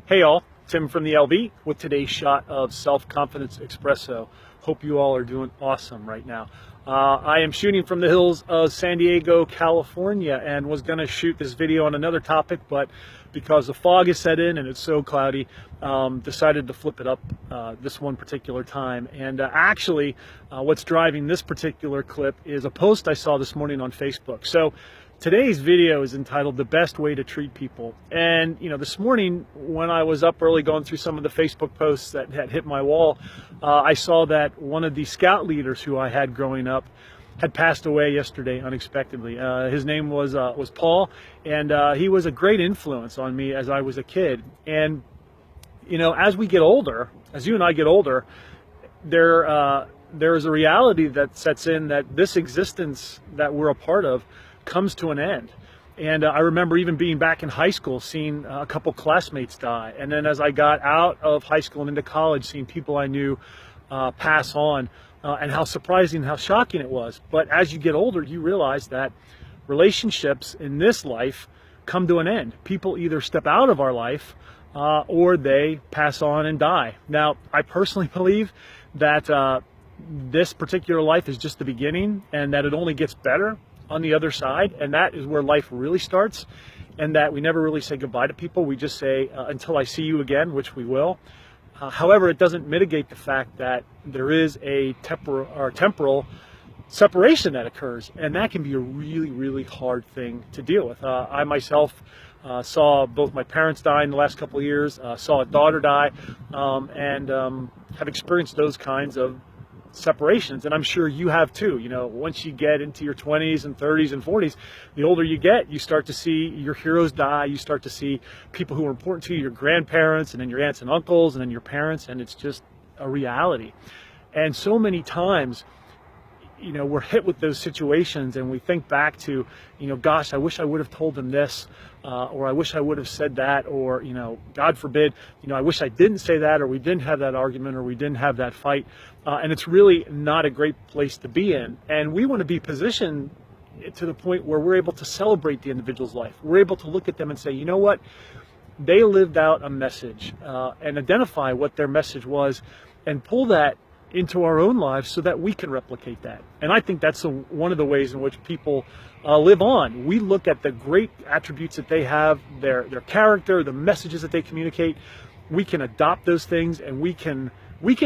Hey all, Tim from the LV with today's shot of Self-Confidence Espresso. Hope you all are doing awesome right now. I am shooting from the hills of San Diego, California, and was going to shoot this video on another topic, but because the fog is set in and it's so cloudy, decided to flip it up this one particular time. And actually, what's driving this particular clip is a post I saw this morning on Facebook. So today's video is entitled "The Best Way to Treat People." And this morning when I was up early going through some of the Facebook posts that had hit my wall, I saw that one of the scout leaders who I had growing up had passed away yesterday unexpectedly. His name was Paul, and he was a great influence on me as I was a kid. And as we get older, as you and I get older, there is a reality that sets in that this existence that we're a part of comes to an end. And I remember even being back in high school, seeing a couple classmates die. And then as I got out of high school and into college, seeing people I knew pass on, and how surprising, how shocking it was. But as you get older, you realize that relationships in this life come to an end. People either step out of our life or they pass on and die. Now, I personally believe that this particular life is just the beginning and that it only gets better on the other side, and that is where life really starts, and that we never really say goodbye to people. We just say until I see you again, which we will. However, it doesn't mitigate the fact that there is a temporal separation that occurs, and that can be a really, really hard thing to deal with. I myself saw both my parents die in the last couple of years, saw a daughter die, and have experienced those kinds of separations, and I'm sure you have too. Once you get into your 20s and 30s and 40s, the older you get, you start to see your heroes die. You start to see people who are important to you, your grandparents, and then your aunts and uncles, and then your parents, and it's just a reality. And so many times, we're hit with those situations and we think back to, gosh, I wish I would have told them this, or I wish I would have said that, or, God forbid, I wish I didn't say that, or we didn't have that argument, or we didn't have that fight. And it's really not a great place to be in. And we want to be positioned to the point where we're able to celebrate the individual's life. We're able to look at them and say, you know what? They lived out a message, and identify what their message was and pull that into our own lives so that we can replicate that. And I think that's one of the ways in which people live on. We look at the great attributes that they have, their character, the messages that they communicate. We can adopt those things and we can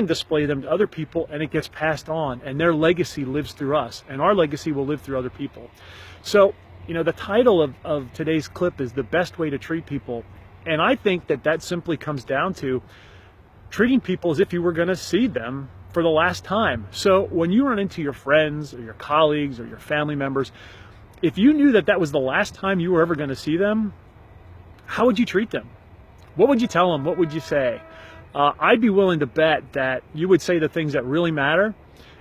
display them to other people, and it gets passed on, and their legacy lives through us, and our legacy will live through other people. So, the title of today's clip is "The Best Way to Treat People." And I think that simply comes down to treating people as if you were going to see them for the last time. So when you run into your friends or your colleagues or your family members, if you knew that was the last time you were ever going to see them, how would you treat them? What would you tell them? What would you say? I'd be willing to bet that you would say the things that really matter.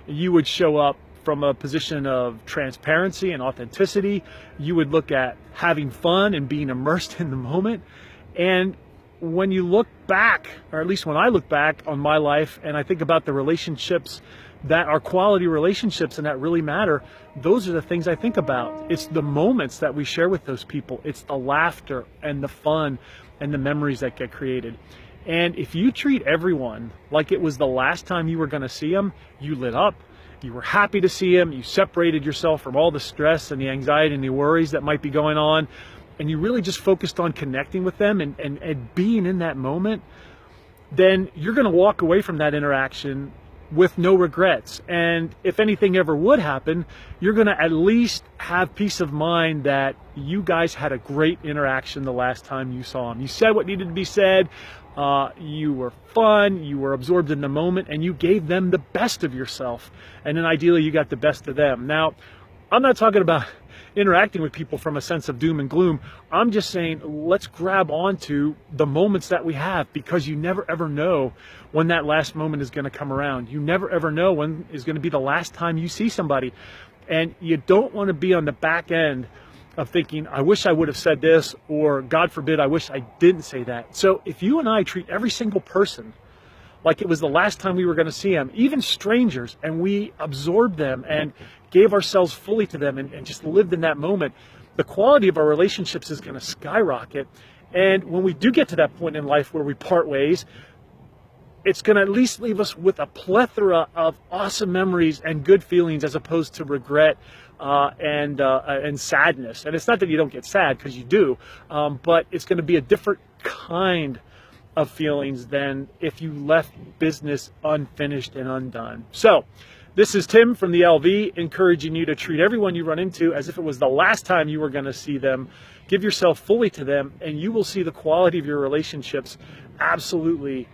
You would show up from a position of transparency and authenticity. You would look at having fun and being immersed in the moment. And when you look back, or at least when I look back on my life and I think about the relationships that are quality relationships and that really matter, those are the things I think about. It's the moments that we share with those people. It's the laughter and the fun and the memories that get created. And if you treat everyone like it was the last time you were going to see them, you lit up, you were happy to see them, you separated yourself from all the stress and the anxiety and the worries that might be going on, and you really just focused on connecting with them and being in that moment, then you're going to walk away from that interaction with no regrets. And if anything ever would happen, you're going to at least have peace of mind that you guys had a great interaction the last time you saw them. You said what needed to be said, you were fun, you were absorbed in the moment, and you gave them the best of yourself. And then ideally you got the best of them. Now, I'm not talking about interacting with people from a sense of doom and gloom. I'm just saying, let's grab onto the moments that we have, because you never ever know when that last moment is going to come around. You never ever know when is going to be the last time you see somebody. And you don't want to be on the back end of thinking, I wish I would have said this, or God forbid, I wish I didn't say that. So if you and I treat every single person like it was the last time we were going to see them, even strangers, and we absorbed them and gave ourselves fully to them and just lived in that moment, the quality of our relationships is going to skyrocket, And when we do get to that point in life where we part ways, it's going to at least leave us with a plethora of awesome memories and good feelings, as opposed to regret and sadness. And it's not that you don't get sad, because you do, but it's going to be a different kind of feelings than if you left business unfinished and undone. So this is Tim from the LV, encouraging you to treat everyone you run into as if it was the last time you were going to see them. Give yourself fully to them, and you will see the quality of your relationships absolutely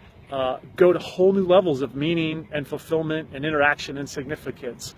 go to whole new levels of meaning and fulfillment and interaction and significance.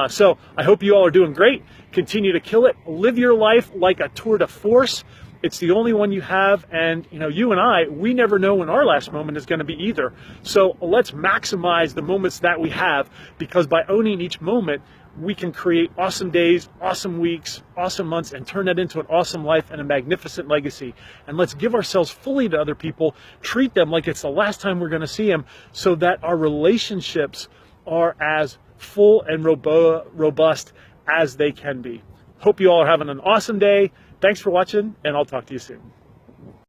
So I hope you all are doing great. Continue to kill it. Live your life like a tour de force. It's the only one you have, and you and I, we never know when our last moment is going to be either. So let's maximize the moments that we have, because by owning each moment, we can create awesome days, awesome weeks, awesome months, and turn that into an awesome life and a magnificent legacy. And let's give ourselves fully to other people, treat them like it's the last time we're going to see them, so that our relationships are as full and robust as they can be. Hope you all are having an awesome day. Thanks for watching, and I'll talk to you soon.